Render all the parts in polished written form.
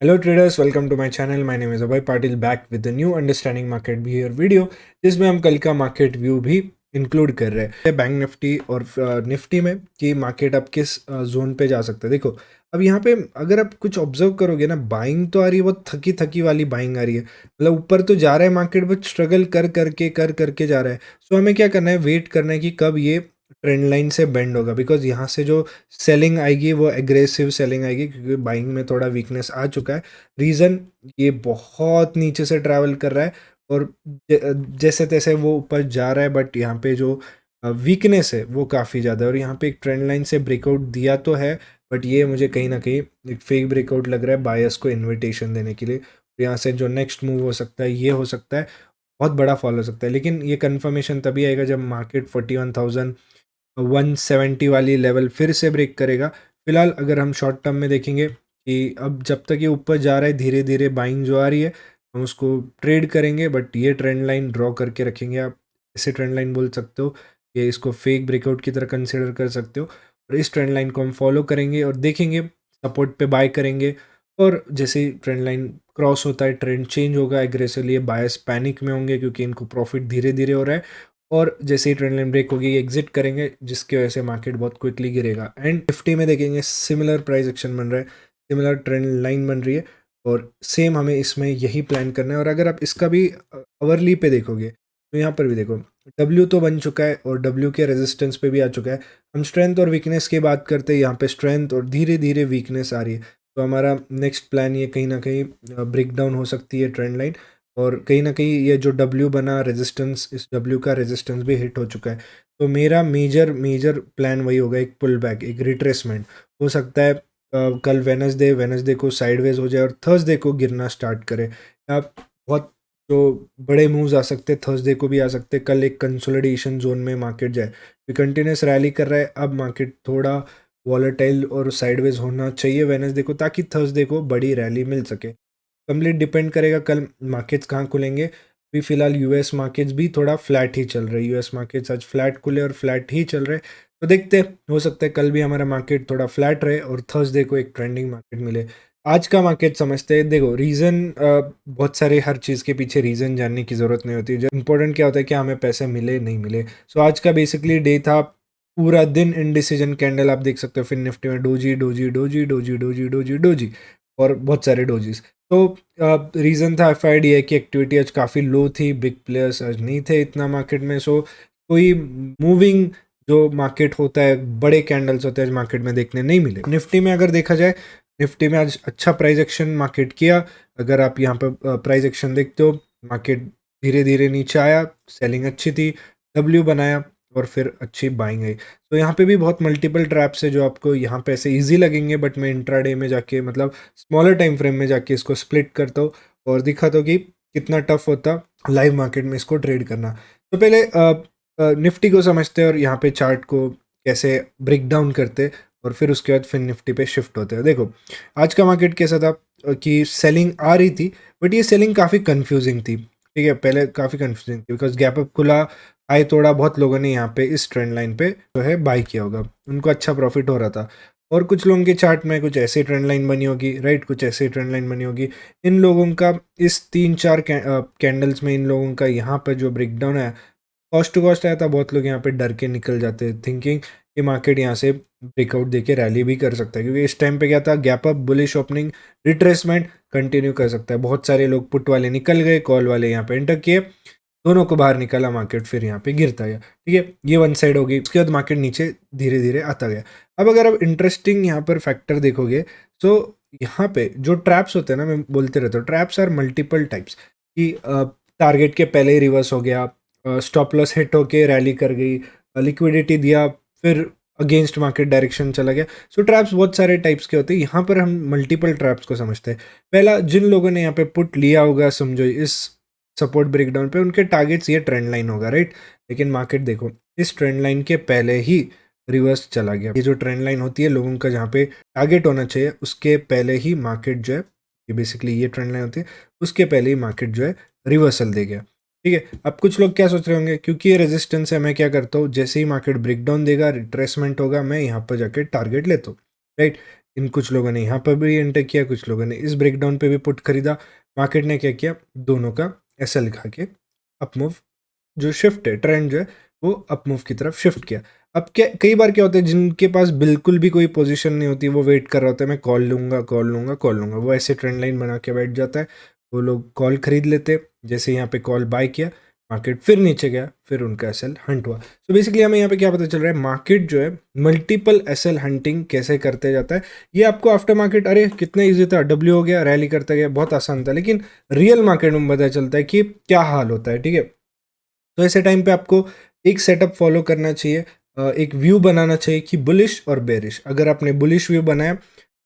Hello traders, welcome to my channel. My name is Abhay Patil back with the new Understanding Market Behavior video जिसमें हम कल का market view भी include कर रहे हैं बैंक निफ्टी और निफ्टी में कि मार्केट अब किस जोन पे जा सकता है। देखो अब यहाँ पे अगर आप कुछ ऑब्जर्व करोगे ना, बाइंग तो आ रही है, बहुत थकी थकी वाली बाइंग आ रही है। मतलब ऊपर तो जा रहा है मार्केट, बट स्ट्रगल कर करके जा रहा है। सो हमें क्या करना है, वेट करना है कि कब ये ट्रेंड लाइन से बेंड होगा, बिकॉज यहाँ से जो सेलिंग आएगी वो एग्रेसिव सेलिंग आएगी, क्योंकि बाइंग में थोड़ा वीकनेस आ चुका है। रीज़न, ये बहुत नीचे से ट्रैवल कर रहा है और जैसे तैसे वो ऊपर जा रहा है, बट यहाँ पे जो वीकनेस है वो काफ़ी ज़्यादा है। और यहाँ पे एक ट्रेंड लाइन से ब्रेकआउट दिया तो है, बट ये मुझे कहीं ना कहीं एक फेक ब्रेकआउट लग रहा है बायर्स को इन्विटेशन देने के लिए। यहाँ से जो नेक्स्ट मूव हो सकता है, ये हो सकता है बहुत बड़ा फॉल हो सकता है, लेकिन ये कन्फर्मेशन तभी आएगा जब मार्केट 41,170 वाली लेवल फिर से ब्रेक करेगा। फिलहाल अगर हम शॉर्ट टर्म में देखेंगे कि अब जब तक ये ऊपर जा रहा है, धीरे धीरे बाइंग जो आ रही है हम उसको ट्रेड करेंगे, बट ये ट्रेंड लाइन ड्रॉ करके रखेंगे। आप ऐसे ट्रेंड लाइन बोल सकते हो, ये इसको फेक ब्रेकआउट की तरह कंसिडर कर सकते हो। और इस ट्रेंड लाइन को हम फॉलो करेंगे और देखेंगे, सपोर्ट पे बाय करेंगे। और जैसे ही ट्रेंड लाइन क्रॉस होता है, ट्रेंड चेंज होगा एग्रेसिवली, बायर्स पैनिक में होंगे क्योंकि इनको प्रॉफिट धीरे धीरे हो रहा है। और जैसे ही ट्रेंड लाइन ब्रेक होगी, एग्जिट करेंगे, जिसकी वजह से मार्केट बहुत क्विकली गिरेगा। एंड निफ्टी में देखेंगे सिमिलर प्राइस एक्शन बन रहा है, सिमिलर ट्रेंड लाइन बन रही है, और सेम हमें इसमें यही प्लान करना है। और अगर आप इसका भी अवरली पे देखोगे तो यहाँ पर भी देखो, डब्ल्यू तो बन चुका है और डब्ल्यू के रेजिस्टेंस पे भी आ चुका है। हम स्ट्रेंथ और वीकनेस की बात करते हैं, यहाँ पे स्ट्रेंथ और धीरे धीरे वीकनेस आ रही है। तो हमारा नेक्स्ट प्लान ये कहीं ना कहीं ब्रेक डाउन हो सकती है ट्रेंड लाइन, और कहीं ना कहीं ये जो डब्ल्यू बना रेजिस्टेंस, इस डब्ल्यू का रेजिस्टेंस भी हिट हो चुका है। तो मेरा मेजर मेजर प्लान वही होगा, एक पुल बैक, एक रिट्रेसमेंट हो सकता है। कल वेनसडे को साइडवेज हो जाए और थर्सडे को गिरना स्टार्ट करे। आप बहुत जो बड़े मूव्स आ सकते हैं, थर्सडे को भी आ सकते हैं। कल एक कंसोलिडेशन जोन में मार्केट जाए, कंटिन्यूस रैली कर रहा है, अब मार्केट थोड़ा वॉलेटाइल और साइडवेज होना चाहिए वेनसडे को, ताकि थर्सडे को बड़ी रैली मिल सके। कंप्लीट डिपेंड करेगा कल मार्केट्स कहाँ खुलेंगे। अभी फिलहाल यूएस मार्केट्स भी थोड़ा फ्लैट ही चल रहे हैं, यूएस मार्केट्स आज फ्लैट खुले और फ्लैट ही चल रहे हैं। तो देखते हैं, हो सकता है कल भी हमारा मार्केट थोड़ा फ्लैट रहे और थर्सडे को एक ट्रेंडिंग मार्केट मिले। आज का मार्केट समझते हैं। देखो रीज़न बहुत सारे, हर चीज़ के पीछे रीज़न जानने की ज़रूरत नहीं होती। जो इंपॉर्टेंट क्या होता है कि हमें पैसे मिले नहीं मिले। सो आज का बेसिकली डे था, पूरा दिन इनडिसीजन कैंडल आप देख सकते हो। फिर निफ्टी में doji doji doji doji doji doji doji और बहुत सारे डोजीज। तो रीज़न था FID है कि एक्टिविटी आज काफ़ी लो थी, बिग प्लेयर्स आज नहीं थे इतना मार्केट में। सो कोई मूविंग जो मार्केट होता है, बड़े कैंडल्स होते हैं, आज मार्केट में देखने नहीं मिले। निफ्टी में अगर देखा जाए, निफ्टी में आज अच्छा प्राइस एक्शन मार्केट किया। अगर आप यहाँ पर प्राइस एक्शन देखते हो, मार्केट धीरे धीरे नीचे आया, सेलिंग अच्छी थी, डब्ल्यू बनाया और फिर अच्छी बाइंग आई। तो यहाँ पे भी बहुत मल्टीपल ट्रैप्स है जो आपको यहाँ पे ऐसे इजी लगेंगे, बट मैं इंट्राडे में जाके, मतलब स्मॉलर टाइम फ्रेम में जाके इसको स्प्लिट करता हूँ और दिखाता हूँ कि कितना टफ होता लाइव मार्केट में इसको ट्रेड करना। तो पहले निफ्टी को समझते हैं और यहाँ पे चार्ट को कैसे ब्रेक डाउन करते, और फिर उसके बाद फिर निफ्टी पे शिफ्ट होते हैं। देखो आज का मार्केट कैसा था कि सेलिंग आ रही थी, बट ये सेलिंग काफ़ी कंफ्यूजिंग थी। ठीक है, पहले काफ़ी कंफ्यूजिंग थी बिकॉज गैप अप खुला, आए तोड़ा, बहुत लोगों ने यहाँ पे इस ट्रेंड लाइन पे जो है बाई किया होगा, उनको अच्छा प्रॉफिट हो रहा था। और कुछ लोगों के चार्ट में कुछ ऐसी ट्रेंड लाइन बनी होगी, राइट, कुछ ऐसी ट्रेंड लाइन बनी होगी। इन लोगों का इस 3-4 कैंडल्स में इन लोगों का यहाँ पर जो ब्रेकडाउन है, कॉस्ट टू कॉस्ट आया था। बहुत लोग यहाँ पे डर के निकल जाते हैं, थिंकिंग कि मार्केट यहाँ से ब्रेकआउट देके रैली भी कर सकता है, क्योंकि इस टाइम पे क्या था, gap up, bullish opening, retracement continue कर सकता है। बहुत सारे लोग पुट वाले निकल गए, कॉल वाले यहाँ पे एंटर किए, दोनों को बाहर निकाला मार्केट, फिर यहाँ पे गिरता गया। ठीक है, ये वन साइड हो गई। उसके बाद मार्केट नीचे धीरे धीरे आता गया। अब अगर आप इंटरेस्टिंग यहाँ पर फैक्टर देखोगे, तो यहाँ पे जो ट्रैप्स होते हैं ना, मैं बोलते रहता हूँ, ट्रैप्स आर मल्टीपल टाइप्स। कि टारगेट के पहले ही रिवर्स हो गया, स्टॉप लॉस हिट होके रैली कर गई, लिक्विडिटी दिया, फिर अगेंस्ट मार्केट डायरेक्शन चला गया। सो ट्रैप्स बहुत सारे टाइप्स के होते हैं। यहाँ पर हम मल्टीपल ट्रैप्स को समझते हैं। पहला, जिन लोगों ने यहाँ पे पुट लिया होगा, समझो इस सपोर्ट ब्रेकडाउन पे, उनके टारगेट्स ये ट्रेंड लाइन होगा, राइट। लेकिन मार्केट देखो, इस ट्रेंड लाइन के पहले ही रिवर्स चला गया। ये जो ट्रेंड लाइन होती है लोगों का, जहाँ पे टारगेट होना चाहिए, उसके पहले ही मार्केट जो है, ये बेसिकली ये ट्रेंड लाइन होती है, उसके पहले ही मार्केट जो है रिवर्सल दे गया। ठीक है, अब कुछ लोग क्या सोच रहे होंगे, क्योंकि ये रेजिस्टेंस है, मैं क्या करता हूँ, जैसे ही मार्केट ब्रेकडाउन देगा, रिट्रेसमेंट होगा, मैं यहाँ पर जाके टारगेट लेता हूँ, राइट। इन कुछ लोगों ने यहाँ पर भी एंटर किया, कुछ लोगों ने इस ब्रेकडाउन पे भी पुट खरीदा। मार्केट ने क्या किया, दोनों का एसएल खा के अपमूव, जो शिफ्ट है ट्रेंड जो है वो अपमूव की तरफ शिफ्ट किया। अब क्या कई बार क्या होता है, जिनके पास बिल्कुल भी कोई पोजीशन नहीं होती, वो वेट कर रहा होता है मैं कॉल लूँगा कॉल लूँगा कॉल लूँगा, वो ऐसे ट्रेंड लाइन बना के बैठ जाता है। वो लोग कॉल खरीद लेते, जैसे यहाँ पे कॉल बाय किया, मार्केट फिर नीचे गया, फिर उनका एसएल हंट हुआ। सो बेसिकली हमें यहाँ पे क्या पता चल रहा है, मार्केट जो है मल्टीपल एसएल हंटिंग कैसे करते जाता है। ये आपको आफ्टर मार्केट अरे कितना ईजी था, डब्ल्यू हो गया, रैली करता गया, बहुत आसान था, लेकिन रियल मार्केट में पता चलता है कि क्या हाल होता है। ठीक है, तो ऐसे टाइम पे आपको एक सेटअप फॉलो करना चाहिए, एक व्यू बनाना चाहिए कि बुलिश और बेरिश। अगर आपने बुलिश व्यू बनाया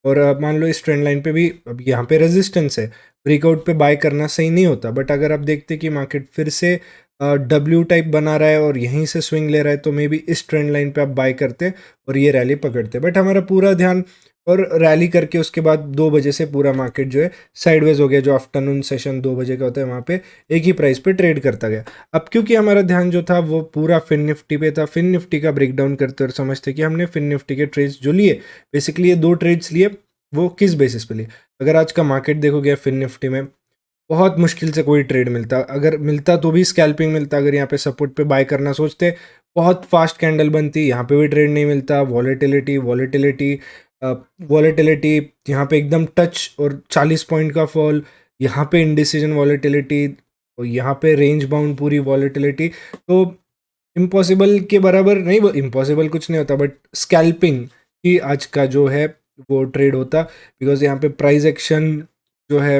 और मान लो इस ट्रेंड लाइन पे भी अब यहाँ पे रेजिस्टेंस है, ब्रेकआउट पे बाय करना सही नहीं होता, बट अगर आप देखते कि मार्केट फिर से डब्ल्यू टाइप बना रहा है और यहीं से स्विंग ले रहा है, तो मे बी इस ट्रेंड लाइन पे आप बाय करते और ये रैली पकड़ते। बट हमारा पूरा ध्यान, और रैली करके उसके बाद 2 बजे से पूरा मार्केट जो है साइडवेज हो गया, जो आफ्टरनून सेशन 2 बजे का होता है वहाँ पे एक ही प्राइस पे ट्रेड करता गया। अब क्योंकि हमारा ध्यान जो था वो पूरा फिन निफ्टी पे था, फिन निफ्टी का ब्रेकडाउन करते और समझते कि हमने फिन निफ्टी के ट्रेड्स जो लिए, बेसिकली ये 2 ट्रेड्स लिए, वो किस बेसिस पे लिए। अगर आज का मार्केट देखोगे फिन निफ्टी में बहुत मुश्किल से कोई ट्रेड मिलता, अगर मिलता तो भी स्कैल्पिंग मिलता। अगर यहाँ पे सपोर्ट पे बाय करना सोचते, बहुत फास्ट कैंडल बनती, यहाँ पे भी ट्रेड नहीं मिलता। वॉलेटिलिटी वॉलेटिलिटी वॉलेटिलिटी, यहाँ पे एकदम टच और 40 पॉइंट का फॉल, यहाँ पे इंडिसीजन वॉलेटिलिटी, और यहाँ पे रेंज बाउंड पूरी वॉलेटिलिटी। तो इम्पॉसिबल के बराबर नहीं, वो इम्पॉसिबल कुछ नहीं होता, बट स्कैल्पिंग ही आज का जो है वो ट्रेड होता, बिकॉज यहाँ पे प्राइस एक्शन जो है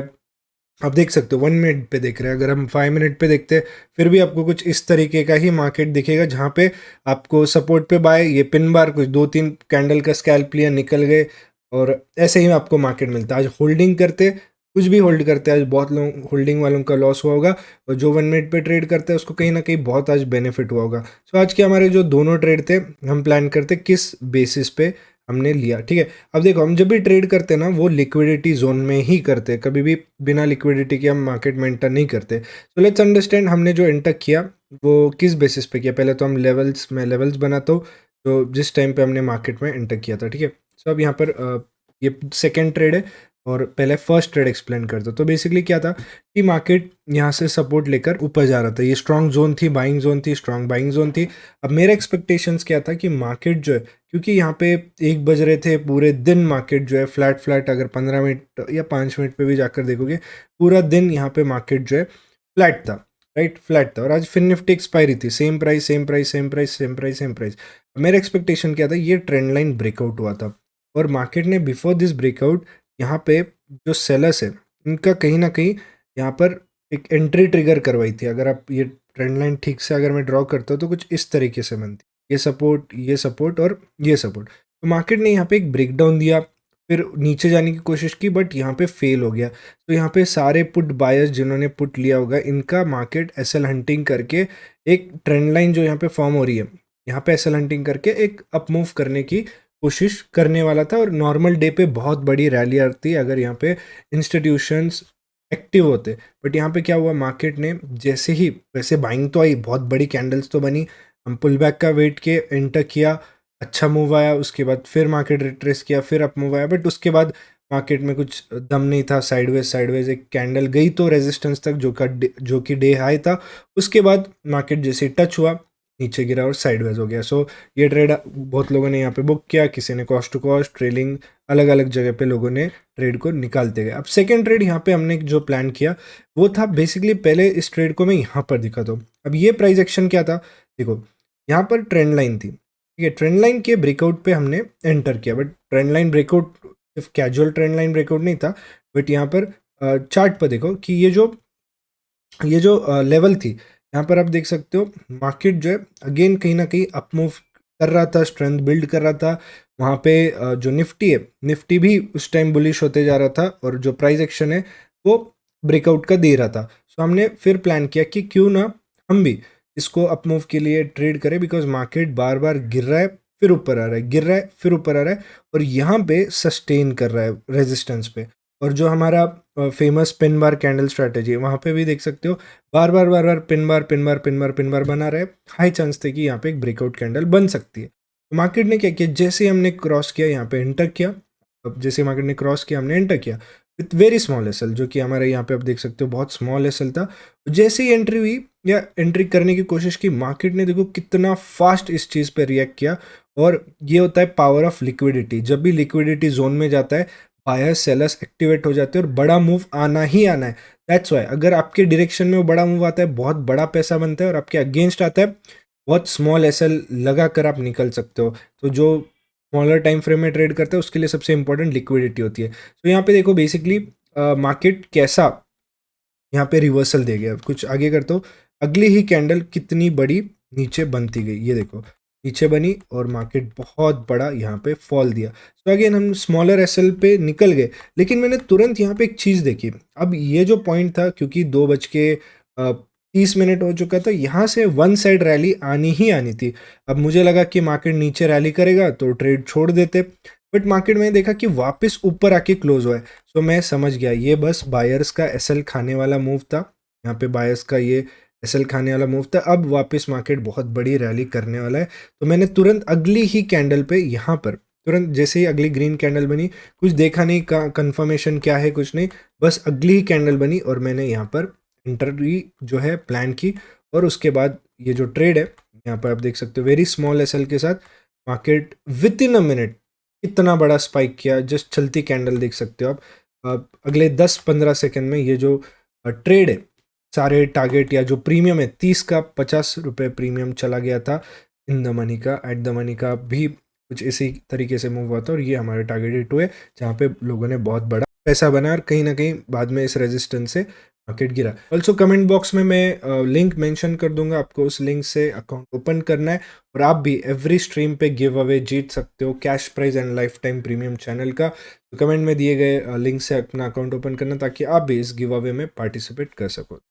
आप देख सकते हो 1 मिनट पे देख रहे हैं। अगर हम 5 मिनट पे देखते हैं फिर भी आपको कुछ इस तरीके का ही मार्केट दिखेगा, जहाँ पे आपको सपोर्ट पे बाय, ये पिन बार कुछ 2-3 कैंडल का स्कैल्प लिया निकल गए, और ऐसे ही आपको मार्केट मिलता है। आज होल्डिंग करते, कुछ भी होल्ड करते हैं, आज बहुत लोग होल्डिंग वालों का लॉस हुआ होगा, और जो 1 मिनट पे ट्रेड करते हैं उसको कहीं ना कहीं बहुत आज बेनिफिट हुआ होगा। सो आज के हमारे जो दोनों ट्रेड थे, हम प्लान करते किस बेसिस पे हमने लिया। ठीक है, अब देखो हम जब भी ट्रेड करते हैं ना, वो लिक्विडिटी जोन में ही करते हैं, कभी भी बिना लिक्विडिटी के हम मार्केट में एंटर नहीं करते। सो लेट्स अंडरस्टैंड हमने जो एंटर किया वो किस बेसिस पे किया। पहले तो हम लेवल्स में लेवल्स बनाता हूँ, तो जिस टाइम पे हमने मार्केट में एंटर किया था। ठीक है, सो अब यहाँ पर ये सेकेंड ट्रेड है, और पहले फर्स्ट ट्रेड एक्सप्लेन करता हूँ। तो बेसिकली क्या था कि मार्केट यहाँ से सपोर्ट लेकर ऊपर जा रहा था, ये स्ट्रॉन्ग जोन थी, बाइंग जोन थी, स्ट्रॉन्ग बाइंग जोन थी। अब मेरा एक्सपेक्टेशंस क्या था कि मार्केट जो है, क्योंकि यहाँ पे 1 बज रहे थे, पूरे दिन मार्केट जो है फ्लैट फ्लैट, अगर 15 मिनट या 5 मिनट पे भी जाकर देखोगे, पूरा दिन यहाँ पे मार्केट जो है फ्लैट था, राइट, फ्लैट था। और आज फिन निफ्टी एक्सपायरी थी, same price same price same price same price same price. मेरा एक्सपेक्टेशन क्या था, ये ट्रेंड लाइन ब्रेकआउट हुआ था, और मार्केट ने बिफोर दिस ब्रेकआउट यहाँ पे जो सेलर्स है इनका कहीं ना कहीं यहाँ पर एक एंट्री ट्रिगर करवाई थी। अगर आप ये ट्रेंड लाइन ठीक से अगर मैं ड्रॉ करता हूँ तो कुछ इस तरीके से बनती, ये सपोर्ट ये सपोर्ट और ये सपोर्ट। तो मार्केट ने यहाँ पे एक ब्रेकडाउन दिया, फिर नीचे जाने की कोशिश की, बट यहाँ पे फेल हो गया। तो यहाँ पे सारे पुट बायर्स जिन्होंने पुट लिया होगा, इनका मार्केट एसएल हंटिंग करके एक ट्रेंड लाइन जो यहाँ पे फॉर्म हो रही है, यहाँ पे एसएल हंटिंग करके एक अपमूव करने की कोशिश करने वाला था। और नॉर्मल डे पे बहुत बड़ी रैली आती अगर यहाँ पे इंस्टीट्यूशंस एक्टिव होते, बट यहाँ पे क्या हुआ, मार्केट ने जैसे ही, वैसे बाइंग तो आई, बहुत बड़ी कैंडल्स तो बनी, हम पुल बैक का वेट के एंटर किया, अच्छा मूव आया, उसके बाद फिर मार्केट रिट्रेस किया, फिर अप मूव आया, बट उसके बाद मार्केट में कुछ दम नहीं था, साइडवेज साइडवेज एक कैंडल गई तो रेजिस्टेंस तक, जो कि डे हाई था। उसके बाद मार्केट जैसे टच हुआ, नीचे गिरा और साइडवेज हो गया। सो ये ट्रेड बहुत लोगों ने यहाँ पे बुक किया, किसी ने कॉस्ट टू कॉस्ट ट्रेलिंग, अलग अलग जगह पे लोगों ने ट्रेड को निकालते गए। अब सेकंड ट्रेड यहाँ पे हमने जो प्लान किया वो था, बेसिकली पहले इस ट्रेड को मैं यहाँ पर दिखाता हूँ। अब ये प्राइस एक्शन क्या था, देखो यहाँ पर ट्रेंड लाइन थी, ठीक है, ट्रेंड लाइन के ब्रेकआउट पे हमने एंटर किया, बट ट्रेंड लाइन ब्रेकआउट सिर्फ कैजुअल ट्रेंड लाइन ब्रेकआउट नहीं था, बट यहाँ पर चार्ट पर देखो कि ये जो लेवल थी, यहाँ पर आप देख सकते हो मार्केट जो है अगेन कहीं ना कहीं अपमूव कर रहा था, स्ट्रेंथ बिल्ड कर रहा था। वहाँ पे जो निफ्टी है, निफ्टी भी उस टाइम बुलिश होते जा रहा था, और जो प्राइस एक्शन है वो ब्रेकआउट का दे रहा था। सो हमने फिर प्लान किया कि क्यों ना हम भी इसको अपमूव के लिए ट्रेड करें, बिकॉज मार्केट बार बार गिर रहा है, फिर ऊपर आ रहा है, गिर रहा है, फिर ऊपर आ रहा है, और यहाँ पे सस्टेन कर रहा है रेजिस्टेंस पे। और जो हमारा famous pin bar candle strategy है, वहाँ पे भी देख सकते हो बार बार pin bar pin bar pin bar pin bar बना रहे, हाई चांस थे कि यहाँ पे एक ब्रेकआउट कैंडल बन सकती है। तो मार्केट ने क्या किया, जैसे ही हमने क्रॉस किया यहाँ पे एंटर किया, अब जैसे मार्केट ने क्रॉस किया, हमने एंटर किया विथ वेरी स्मॉल एसएल, जो कि हमारे यहाँ पे आप देख सकते हो बहुत स्मॉल एसएल था। जैसे ही एंट्री हुई या एंट्री करने की कोशिश की, मार्केट ने देखो कितना फास्ट इस चीज़ पे रिएक्ट किया। और ये होता है पावर ऑफ लिक्विडिटी। जब भी लिक्विडिटी जोन में जाता है, बायर्स सेलर्स एक्टिवेट हो जाते हैं और बड़ा मूव आना ही आना है। दैट्स वाई अगर आपके डायरेक्शन में वो बड़ा मूव आता है, बहुत बड़ा पैसा बनता है, और आपके अगेंस्ट आता है, बहुत स्मॉल एसएल लगा कर आप निकल सकते हो। तो जो स्मॉलर टाइम फ्रेम में ट्रेड करता है उसके लिए सबसे इंपॉर्टेंट लिक्विडिटी होती है। तो यहाँ पे देखो बेसिकली मार्केट कैसा यहाँ पे रिवर्सल दे गया। कुछ आगे करता हूँ, अगली ही कैंडल कितनी बड़ी नीचे बनती गई, ये देखो नीचे बनी और मार्केट बहुत बड़ा यहाँ पे फॉल दिया। तो अगेन हम स्मॉलर एसएल पे निकल गए, लेकिन मैंने तुरंत यहाँ पे एक चीज़ देखी। अब ये जो पॉइंट था, क्योंकि 2:30 हो चुका था, यहाँ से वन साइड रैली आनी ही आनी थी। अब मुझे लगा कि मार्केट नीचे रैली करेगा तो ट्रेड छोड़ देते, बट मार्केट में देखा कि वापस ऊपर आके क्लोज हुआ है। तो मैं समझ गया ये बस बायर्स का एसएल खाने वाला मूव था। यहाँ पे बायर्स का ये एसएल खाने वाला मूव था। अब वापस मार्केट बहुत बड़ी रैली करने वाला है। तो मैंने तुरंत अगली ही कैंडल पे यहाँ पर, तुरंत जैसे ही अगली ग्रीन कैंडल बनी, कुछ देखा नहीं कंफर्मेशन क्या है, कुछ नहीं, बस अगली ही कैंडल बनी और मैंने यहाँ पर एंट्री जो है प्लान की। और उसके बाद ये जो ट्रेड है, यहाँ पर आप देख सकते हो वेरी स्मॉल एसएल के साथ market with in a minute इतना बड़ा स्पाइक किया। जस्ट चलती कैंडल देख सकते हो आप। अगले 10-15 सेकंड में ये जो ट्रेड है, सारे टारगेट या जो प्रीमियम है 30 का 50 रुपये प्रीमियम चला गया था। इन द मनी का, एट द मनी का भी कुछ इसी तरीके से मूव हुआ था। और ये हमारे टारगेट हिट हुए, जहाँ पे लोगों ने बहुत बड़ा पैसा बनाया और कहीं ना कहीं बाद में इस रेजिस्टेंस से मार्केट गिरा। ऑल्सो कमेंट बॉक्स में मैं लिंक मेंशन कर दूंगा, आपको उस लिंक से अकाउंट ओपन करना है और आप भी एवरी स्ट्रीम पे गिव अवे जीत सकते हो, cash prize and life time premium channel का। तो कमेंट में दिए गए लिंक से अपना अकाउंट ओपन करना ताकि आप भी इस गिव अवे में पार्टिसिपेट कर सको।